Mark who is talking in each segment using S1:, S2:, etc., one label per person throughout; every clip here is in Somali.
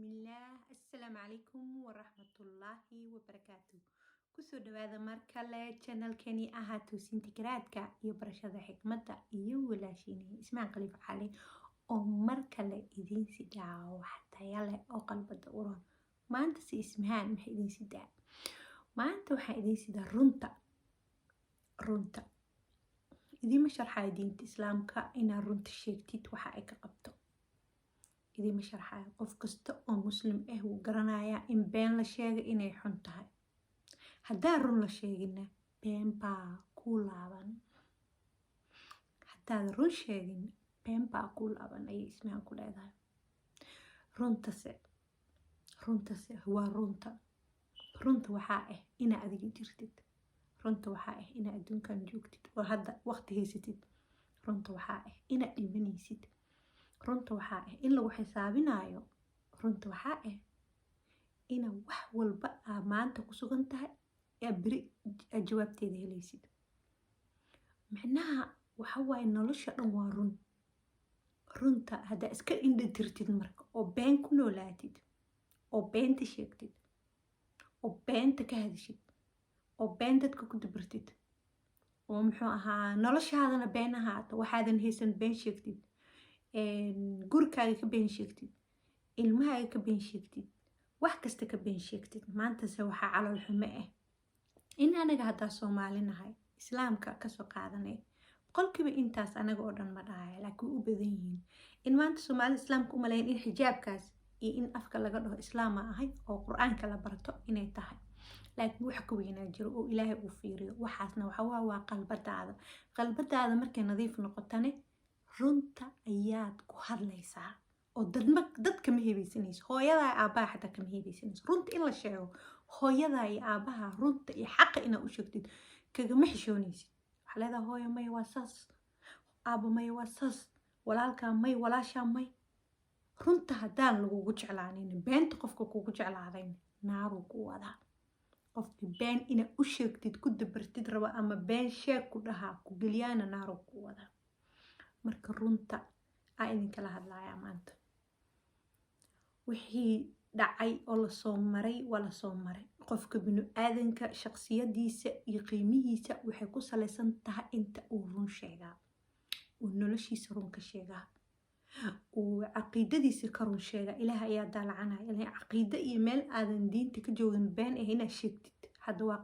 S1: بسم الله السلام عليكم ورحمة الله وبركاته كسو دواذا مركالة channel كاني أهاتو سنتكراتك يبرشاد حكمتا يولاشيني اسمع قليف علي أو مركالة إذين سداو حتى يلا أو قلب الدوران ما أنت سي اسمهان محي إذين سداو ما أنت وحا إذين سدا رونتا إذين مشارحة دين إسلامك إنا رونتا الشيكتيت وحا إيكا قبتو إذا ما شرحاyo qof kasta oo muslim ah wuu garanayaa in been la sheegay inay xun tahay hadaa run la sheegina been baa ku laaban hadaa run sheegin been baa ku laaban ay ismaan ku leedahay runtase waa runta waxaa ah ina adiga jirtid runta waxaa ah ina adduunkan joogtid oo hadda waqti haysatid runta waxaa ah ina dhimanaysid runta waxaa ah in lagu xisaabinayo runta waxaa ah ina wax walba aa maanta ku sugan tahay ee beri jawaabteeda helaysid macnaha waxa waaye nolosha dhan waa runta haddaa iska indhatirtid marka oo been ku noolaatid oo beenta sheegtid oo beenta ka hadashid oo been dadka ku dabartid oo muxuu ahaa noloshaadana been ahaato waxaadan haysan been sheegtid gurikaaga ka been sheegtid ilmahaaga ka been sheegtid wax kasta ka been sheegtid maantase waxaa calool xumo ah in anaga haddaa Soomaali nahay islaamka kasoo qaadanay qolkiiba intaas anaga oo dhan ma dhahay laakiin u badan yihiin in maanta Soomaali islaamka u maleeyeen in xijaabkaas iyo in afka laga dhaho islaam ahay oo quraanka la barto inay tahay laakiin wax ka weynaa jiro oo Ilaahay uu fiiriyo waxaasna waxa waa qalbadaada markay nadiif noqotane runta ayaad ku hadlaysaa oo dadka ma hebaysanayso hooyada iyo aabaha xataa kama hebaysanayso runta in la sheego hooyada iyo aabaha runta iyo xaqa inaad u sheegtid kagama xishoonaysid waxaa leedahay hooyo may waa saas aabo may waa saas walaalkaa may walaashaa may runta haddaan lagugu jeclaanin beenta qofka kugu jeclaadayn naaruu ku wadaa qofki been inaad u sheegtid ku dabartid raba ama been sheeg ku dhahaa ku geliyaana naaruu ku wadaa marka runta aa idinkala hadlayaa maanta wixii dhacay oo lasoo maray waa lasoo maray qofka binu-aadanka shaqsiyadiisa iyo qiimihiisa waxay ku salaysan tahay inta uu run sheegaa uu noloshiisa run ka sheegaa uu caqiidadiisa ka run sheegaa ilaah ayaa daalacanaya ilaa caqiida iyo meel aadan diinta ka joogin been ah inaad sheegtid hadda waa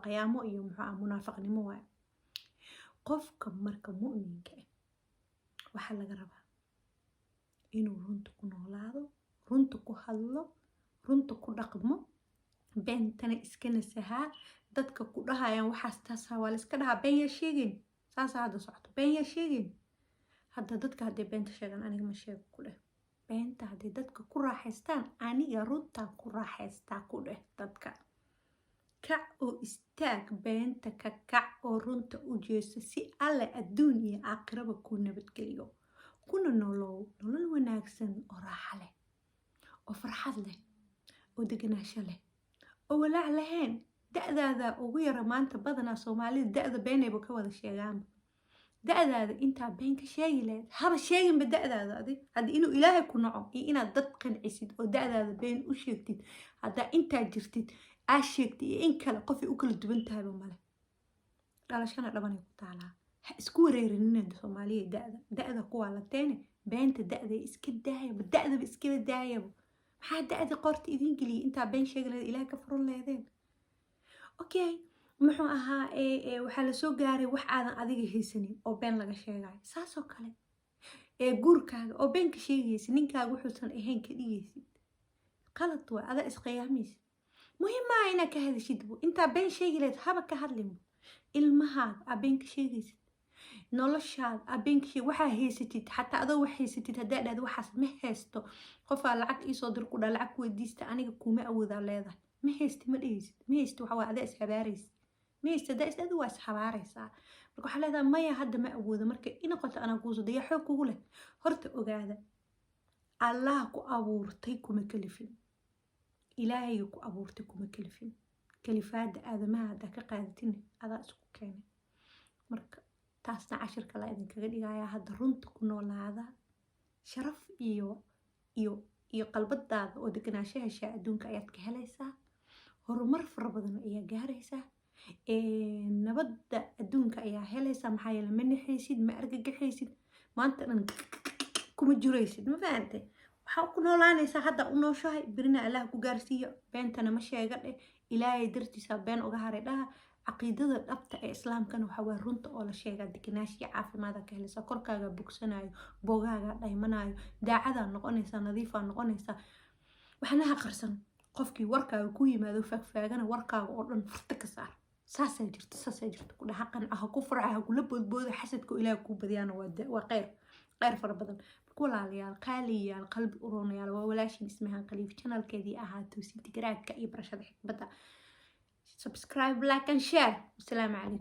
S1: qiyaamo iyo munaafiqnimo waay qofka marka mu'minka ah waxaa laga rabaa inuu runta ku noolaado runta ku hadlo runta ku dhaqmo beentana iska nasahaa dadka ku dhahayaan waxaas taasaa waa la iska dhahaa been yaa sheegin saasaa hadda socoto been yaa sheegin hadda dadka hadday beenta sheegaan aniga ma sheego ku dheh beenta hadday dadka ku raaxaystaan aniga runtaan ku raaxaystaa ku dheh dadka kac oo istaag beenta ka kac oo runta u jeeso si alle adduun iyo aakhiraba ku nabadgeliyo kuna nolol wanaagsan oo raaxa leh oo farxad leh oo deganaansho leh oo walaac lahayn da'daada ugu yara maanta badanaa Soomaalida da'da beenayba ka wada sheegaanba da'daada intaa been ka sheegi lahayd haba sheeginba da'daada adig haddii inuu Ilaahay ku naco iyo inaad dad qancisid oo da'daada been u sheegtid haddaa intaa jirtid aa sheegtay iyo in kale qofay u kala duwan tahayba male dhalashana dhabanay ku taalaa ha isku wareerinina Soomaaliya da'da kuwaa la teene beenta da'day iska daayaba da'daba iskala daayaba maxaa da'da qorta idin geliyay intaa been sheegi lahayd Ilaahay ka furan leedeen okay muxuu ahaa waxaa la soo gaaray wax aadan adiga haysanin oo been laga sheegayo saasoo kale guurkaaga oo been ka sheegaysid ninkaaga wuxuusan ahayn ka dhigaysid qalad waa adaa isqiyaamaysid muhiim maaha inaad ka hadashid intaa been sheegi lahayd haba ka hadlin ilmahaaga aa been ka sheegaysid noloshaada aa been ka sheeg waxaa haysatid xataa adoo wax haysatid haddaa dhahda waxaas ma haysto qofaa lacag iisoo dir ku dhaa lacag weydiista aniga kuma awoodaa leedahay ma haysti ma dhehaysid ma haysti waxaa waa adaa ishabaaraysid ma haysti haddaa isdhahda waa ishabaaraysaa marka waxaa leedahay maya hadda ma awoodo marka inoqoto anaa kuuso dayaa xoog kugu leh horta ogaada allah ku abuurtay kuma kalifin ilaahayga ku abuurtay kuma kalifin kalifaada aadamaha haddaa ka qaadatin adaa isku keenay marka taasna cashirka la idinkaga dhigayaa hadda runta ku noolaada sharaf iyo iyo qalbadaada oo deganaansho heshaa adduunka ayaad ka helaysaa horumar fara badan ayaa gaaraysaa nabadda adduunka ayaa helaysaa maxaa yeele ma nexaysid ma argagaxaysid maanta dhan kuma jiraysid ma fahantay waxaa ku noolaanaysaa hadda u nooshahay birina allah ku gaarsiiyo beentana ma sheega dheh ilaahay dartiisa been uga haray dhaha caqiidada dhabta ee islaamkana waxaa waa runta oo la sheegaa deganaanshiya caafimaada ka helaysaa korkaaga bogsanayo boogaaga dhaymanayo daacadaa noqonaysaa nadiifaa noqonaysaa waxna ha qarsan qofkii warkaaga ku yimaado faagfaagana warkaaga oo dhan furta ka saar saasay jirto ku dhaha qanca ha ku farxa ha kula boodbooda xasadka ilaah kuu badiyaana waa kheyr fara badan walaalayaal qaaliyaal qalbi uroonayaal waa walaashin ismahan qaliif channelkeedii ahaa toosinta garaadka iyo barashada xikmadda subscribe like and share. Assalamu alaikum.